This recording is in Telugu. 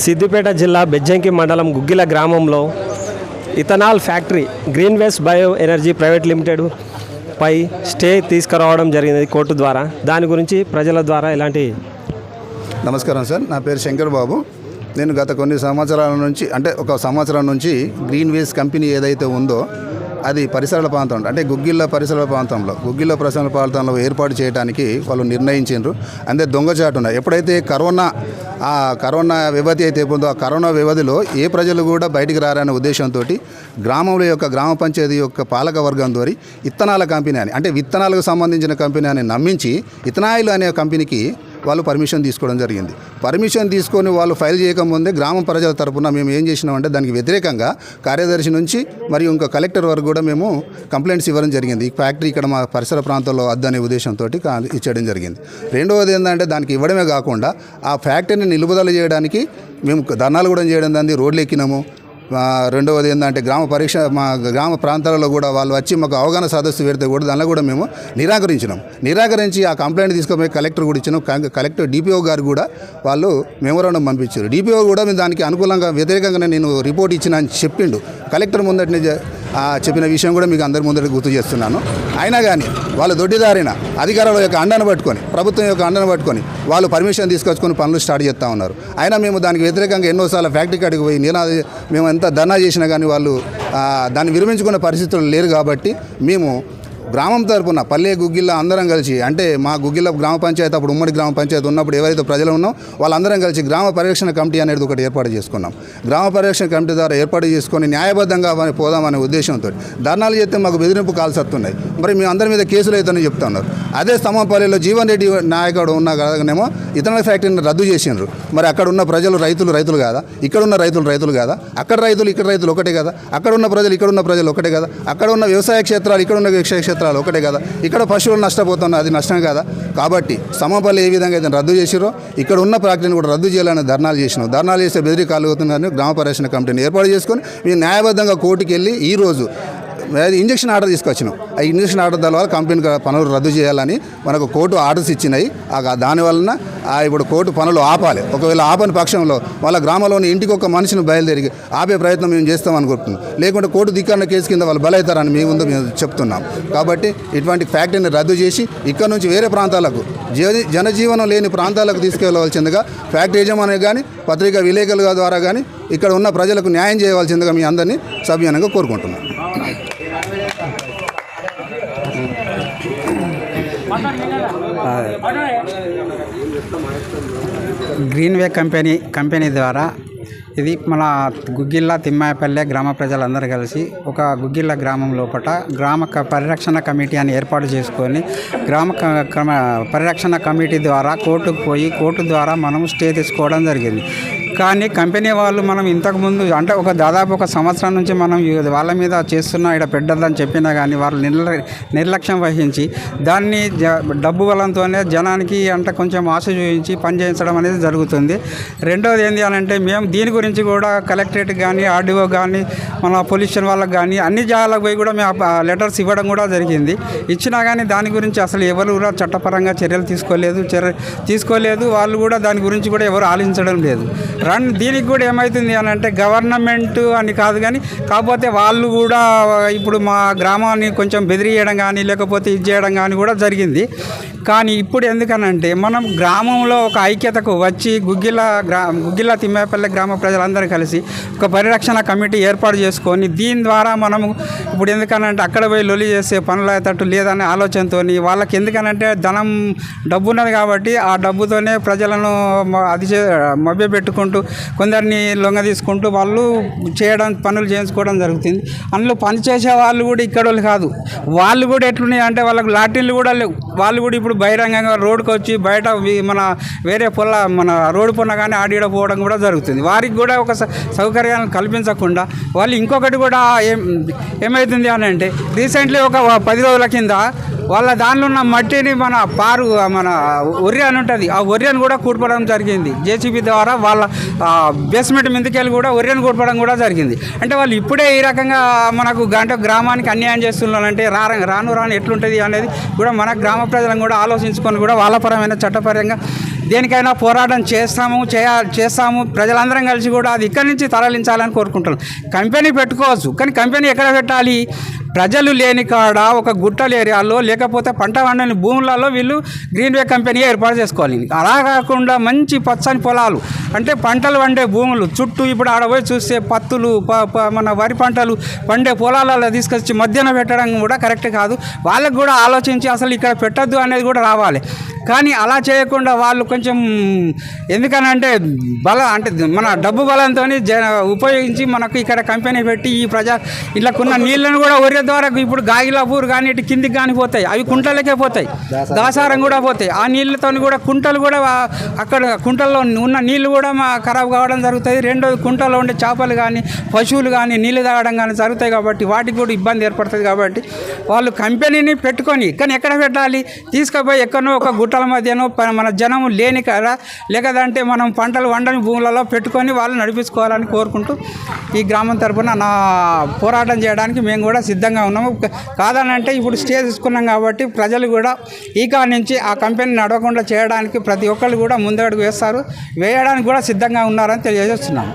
సిద్దిపేట జిల్లా బెజ్జంకి మండలం గుగ్గిల గ్రామంలో ethanol factory green waste bio energy private limited పై స్టే తీసుకురావడం జరిగింది కోర్టు ద్వారా. దాని గురించి ప్రజల ద్వారా ఎలాంటి నమస్కారం సార్, నా పేరు శంకర్ బాబు. నేను గత కొన్ని సంవత్సరాల నుంచి ఒక సంవత్సరం నుంచి గ్రీన్ వేస్ట్ కంపెనీ ఏదైతే ఉందో అది పరిసరాల ప్రాంతం అంటే గుగ్గిళ్ళ పరిసరాల ప్రాంతంలో ఏర్పాటు చేయడానికి వాళ్ళు నిర్ణయించారు. అంటే దొంగచాటు ఉన్నాయి. ఎప్పుడైతే కరోనా వ్యవధి అయితే ఉందో ఆ కరోనా వ్యవధిలో ఏ ప్రజలు కూడా బయటికి రారనే ఉద్దేశంతో గ్రామ పంచాయతీ యొక్క పాలక వర్గం ద్వారా ఇత్తనాల కంపెనీ అని అంటే విత్తనాలకు సంబంధించిన కంపెనీ అని నమ్మించి ఇథనాయిల్ అనే కంపెనీకి వాళ్ళు పర్మిషన్ తీసుకోవడం జరిగింది. పర్మిషన్ తీసుకొని వాళ్ళు ఫైల్ చేయకముందే గ్రామ ప్రజల తరపున మేము ఏం చేసినామంటే దానికి వ్యతిరేకంగా కార్యదర్శి నుంచి మరియు ఇంకా కలెక్టర్ వరకు కూడా మేము కంప్లైంట్స్ ఇవ్వడం జరిగింది. ఈ ఫ్యాక్టరీ ఇక్కడ మా పరిసర ప్రాంతాల్లో వద్దనే ఉద్దేశంతో ఇచ్చడం జరిగింది. రెండవది ఏంటంటే దానికి ఇవ్వడమే కాకుండా ఆ ఫ్యాక్టరీని నిలుపుదల చేయడానికి మేము ధర్నాలు కూడా చేయడం దాన్ని రోడ్లు ఎక్కినాము. రెండవది ఏంటంటే మా గ్రామ ప్రాంతాలలో కూడా వాళ్ళు వచ్చి మాకు అవగాహన సదస్సు పెడితే కూడా దానిలో కూడా మేము నిరాకరించి ఆ కంప్లైంట్ తీసుకుపోయి కలెక్టర్ కూడా ఇచ్చినాం. కలెక్టర్ డిపిఓ గారు కూడా వాళ్ళు మెమోరాండం పంపించారు. డిపిఓ కూడా మేము దానికి అనుకూలంగా వ్యతిరేకంగా నేను రిపోర్ట్ ఇచ్చిన అని చెప్పిండు. కలెక్టర్ ముందటిని చెప్పిన విషయం కూడా మీకు అందరి ముందర గుర్తు చేస్తున్నాను. అయినా కానీ వాళ్ళు దొడ్డిదారిన అధికారుల యొక్క అండను పట్టుకొని ప్రభుత్వం యొక్క అండను పట్టుకొని వాళ్ళు పర్మిషన్ తీసుకొచ్చుకొని పనులు స్టార్ట్ చేస్తూ ఉన్నారు. అయినా మేము దానికి వ్యతిరేకంగా ఎన్నోసార్లు ఫ్యాక్టరీ కాడికి పోయి మేము ఎంత ధర్నా చేసినా కానీ వాళ్ళు దాన్ని విరమించుకునే పరిస్థితులు లేరు. కాబట్టి మేము గ్రామం తరపున పల్లె గుగ్గిళ్ళ అందరం కలిసి అంటే మా గుగ్గిళ్ళ గ్రామ పంచాయతీ అప్పుడు ఉమ్మడి గ్రామ పంచాయతీ ఉన్నప్పుడు ఎవరైతే ప్రజలు ఉన్నాం వాళ్ళందరం కలిసి గ్రామ పరిరక్షణ కమిటీ అనేది ఒకటి ఏర్పాటు చేసుకున్నాం. గ్రామ పరిరక్షణ కమిటీ ద్వారా ఏర్పాటు చేసుకొని న్యాయబద్ధంగా పోదామనే ఉద్దేశంతో ధర్నాలు చేస్తే మాకు బెదిరింపు కాల్స్ వస్తున్నాయి. మరి మేము అందరి మీద కేసులు అవుతాయని చెప్తా ఉన్నారు. అదే స్తంభంపల్లిలో జీవన్ రెడ్డి నాయకుడు ఉన్న కదనేమో ఇథనాల్ ఫ్యాక్టరీని రద్దు చేసిండ్రు. మరి అక్కడ ఉన్న ప్రజలు రైతులు కాదా? ఇక్కడ ఉన్న రైతులు కాదా? అక్కడ రైతులు ఒకటే కదా? అక్కడ ఉన్న ప్రజలు ఇక్కడ ఉన్న ప్రజలు ఒకటే కదా? అక్కడ ఉన్న వ్యవసాయ క్షేత్రాలు ఇక్కడ ఉన్న వ్యవసాయ క్షేత్రాలు ఒకటే కదా? ఇక్కడ పశువులు నష్టపోతున్నా అది నష్టం కదా? కాబట్టి సమపల్లి ఏ విధంగా అయితే రద్దు చేసిరో ఇక్కడ ఉన్న ఫ్యాక్టరీని కూడా రద్దు చేయాలని ధర్నాలు చేసినాం. ధర్నాలు చేస్తే బెదిరి కాలుగుతున్నారని గ్రామ పరిరక్షణ కమిటీని ఏర్పాటు చేసుకొని మేము న్యాయబద్ధంగా కోర్టుకి వెళ్ళి ఈరోజు ఇంజక్షన్ ఆర్డర్ తీసుకొచ్చినాం. ఆ ఇంజక్షన్ ఆర్డర్ ద్వారా కంపెనీ పనులు రద్దు చేయాలని మనకు కోర్టు ఆర్డర్స్ ఇచ్చినాయి. దానివలన ఇప్పుడు కోర్టు పనులు ఆపాలి. ఒకవేళ ఆపని పక్షంలో వాళ్ళ గ్రామంలోని ఇంటికి ఒక మనిషిని బయలుదేరి ఆపే ప్రయత్నం మేము చేస్తాం అనుకుంటున్నాం. లేకుంటే కోర్టు ధిక్కరణ కేసు కింద వాళ్ళు బలవుతారని మీ ముందు మేము చెప్తున్నాం. కాబట్టి ఇటువంటి ఫ్యాక్టరీని రద్దు చేసి ఇక్కడ నుంచి వేరే ప్రాంతాలకు జనజీవనం లేని ప్రాంతాలకు తీసుకెళ్లవలసిందిగా ఫ్యాక్టరీ యజమాని కానీ పత్రికా విలేకరుల ద్వారా కానీ ఇక్కడ ఉన్న ప్రజలకు న్యాయం చేయవలసిందిగా మీ అందరినీ సభ్యంగా కోరుకుంటున్నాం. గ్రీన్ వే కంపెనీ ద్వారా ఇది మన గుగ్గిళ్ళ తిమ్మాయపల్లె గ్రామ ప్రజలందరూ కలిసి ఒక గుగ్గిళ్ళ గ్రామం లోపల గ్రామ పరిరక్షణ కమిటీ అని ఏర్పాటు చేసుకొని పరిరక్షణ కమిటీ ద్వారా కోర్టుకు పోయి కోర్టు ద్వారా మనం స్టే తీసుకోవడం జరిగింది. కానీ కంపెనీ వాళ్ళు మనం ఇంతకుముందు అంటే దాదాపు ఒక సంవత్సరం నుంచి మనం వాళ్ళ మీద చేస్తున్న ఇక్కడ పెట్టద్దని చెప్పినా కానీ వాళ్ళు నిర్లక్ష్యం వహించి దాన్ని డబ్బు బలంతోనే జనానికి అంటే కొంచెం ఆశ చూపించి పనిచేయించడం అనేది జరుగుతుంది. రెండవది ఏంటి అని అంటే మేము దీని గురించి కూడా కలెక్టరేట్ కానీ ఆర్డీఓ కానీ మన పొల్యూషన్ వాళ్ళకి కానీ అన్ని జాగాలకు పోయి కూడా మేము లెటర్స్ ఇవ్వడం కూడా జరిగింది. ఇచ్చినా కానీ దాని గురించి అసలు ఎవరు కూడా చట్టపరంగా చర్యలు తీసుకోలేదు. వాళ్ళు కూడా దాని గురించి కూడా ఎవరు ఆలోచించడం లేదు. దీనికి కూడా ఏమవుతుంది అని అంటే గవర్నమెంట్ అని కాదు కానీ కాకపోతే వాళ్ళు కూడా ఇప్పుడు మా గ్రామాన్ని కొంచెం బెదిరియడం కానీ లేకపోతే ఇది చేయడం కానీ కూడా జరిగింది. కానీ ఇప్పుడు ఎందుకనంటే మనం గ్రామంలో ఒక ఐక్యతకు వచ్చి గుగ్గిళ్ళ తిమ్మాయపల్లె గ్రామ ప్రజలందరూ కలిసి ఒక పరిరక్షణ కమిటీ ఏర్పాటు చేసుకొని దీని ద్వారా మనము ఇప్పుడు ఎందుకనంటే అక్కడ పోయి లొలి చేసే పనులు అయ్యేటట్టు లేదనే ఆలోచనతో వాళ్ళకి ఎందుకనంటే డబ్బు ఉన్నది కాబట్టి ఆ డబ్బుతోనే ప్రజలను మభ్య పెట్టుకుంటూ కొందరిని లొంగ తీసుకుంటూ వాళ్ళు పనులు చేయించుకోవడం జరుగుతుంది. అందులో పనిచేసే వాళ్ళు కూడా ఇక్కడ వాళ్ళు కాదు. వాళ్ళు కూడా ఎట్లున్నాయి అంటే వాళ్ళకు లాటిన్లు కూడా లేవు. వాళ్ళు కూడా ఇప్పుడు బహిరంగంగా రోడ్డుకు వచ్చి బయట మన వేరే మన రోడ్డు పొన్న కానీ ఆడిపోవడం కూడా జరుగుతుంది. వారికి కూడా ఒక సౌకర్యాలను కల్పించకుండా వాళ్ళు ఇంకొకటి కూడా ఏమవుతుంది అని అంటే రీసెంట్లీ ఒక 10 రోజుల కింద వాళ్ళ దానిలో ఉన్న మట్టిని మన ఒర్రి అని ఉంటుంది ఆ ఒర్రిని కూడా కూడిపడం జరిగింది. జేసీబీ ద్వారా వాళ్ళ బేస్మెంట్ మీదకెళ్ళి కూడా ఒర్రిని కూడిపడం కూడా జరిగింది. అంటే వాళ్ళు ఇప్పుడే ఈ రకంగా మనకు గ్రామానికి అన్యాయం చేస్తున్నారంటే రాను ఎట్లుంటుంది అనేది కూడా మన గ్రామ ప్రజలను కూడా ఆలోచించుకొని కూడా వాళ్ళ పరమైన చట్టపరంగా దేనికైనా పోరాటం చేస్తాము ప్రజలందరం కలిసి కూడా అది ఇక్కడి నుంచి తరలించాలని కోరుకుంటున్నాం. కంపెనీ పెట్టుకోవచ్చు, కానీ కంపెనీ ఎక్కడ పెట్టాలి? ప్రజలు లేని కాడ ఒక గుట్టల ఏరియాలో లేకపోతే పంట పండని భూములలో వీళ్ళు గ్రీన్ వే కంపెనీ ఏర్పాటు చేసుకోవాలి. అలా కాకుండా మంచి పచ్చని పొలాలు అంటే పంటలు పండే భూములు చుట్టూ ఇప్పుడు ఆడ పోయి చూస్తే పత్తులు మన వరి పంటలు పండే పొలాలలో తీసుకొచ్చి మధ్యన పెట్టడం కూడా కరెక్ట్ కాదు. వాళ్ళకు కూడా ఆలోచించి అసలు ఇక్కడ పెట్టద్దు అనేది కూడా రావాలి. కానీ అలా చేయకుండా వాళ్ళు కొంచెం ఎందుకనంటే అంటే మన డబ్బు బలంతో ఉపయోగించి మనకు ఇక్కడ కంపెనీ పెట్టి ఈ ఇళ్ళకున్న నీళ్ళను కూడా ఒరే ద్వారా ఇప్పుడు గాగిలాపూర్ కానీ ఇటు కిందికి కానీ పోతాయి, అవి కుంటలకే పోతాయి, దాసారం కూడా పోతాయి. ఆ నీళ్ళతో కూడా కుంటలు కూడా అక్కడ కుంటల్లో ఉన్న నీళ్ళు కూడా ఖరాబ్ కావడం జరుగుతుంది. రెండోది కుంటలో ఉండే చేపలు కానీ పశువులు కానీ నీళ్ళు తాగడం కానీ జరుగుతాయి. కాబట్టి వాటికి కూడా ఇబ్బంది ఏర్పడుతుంది. కాబట్టి వాళ్ళు కంపెనీని పెట్టుకొని కానీ ఎక్కడ పెట్టాలి? తీసుకుపోయి ఎక్కడో ఒక గుట్టల మధ్యనో మన జనము లేని కదా లేకదంటే మనం పంటలు వండని భూములలో పెట్టుకొని వాళ్ళు నడిపించుకోవాలని కోరుకుంటూ ఈ గ్రామం తరఫున నా పోరాటం చేయడానికి మేము కూడా సిద్ధంగా ఉన్నాము. కాదనంటే ఇప్పుడు స్టే తీసుకున్నాం కాబట్టి ప్రజలు కూడా ఈ కాడ నుంచి ఆ కంపెనీ నడవకుండా చేయడానికి ప్రతి ఒక్కళ్ళు కూడా ముందడుగు వేస్తారు, వేయడానికి కూడా సిద్ధంగా ఉన్నారని తెలియజేస్తున్నాము.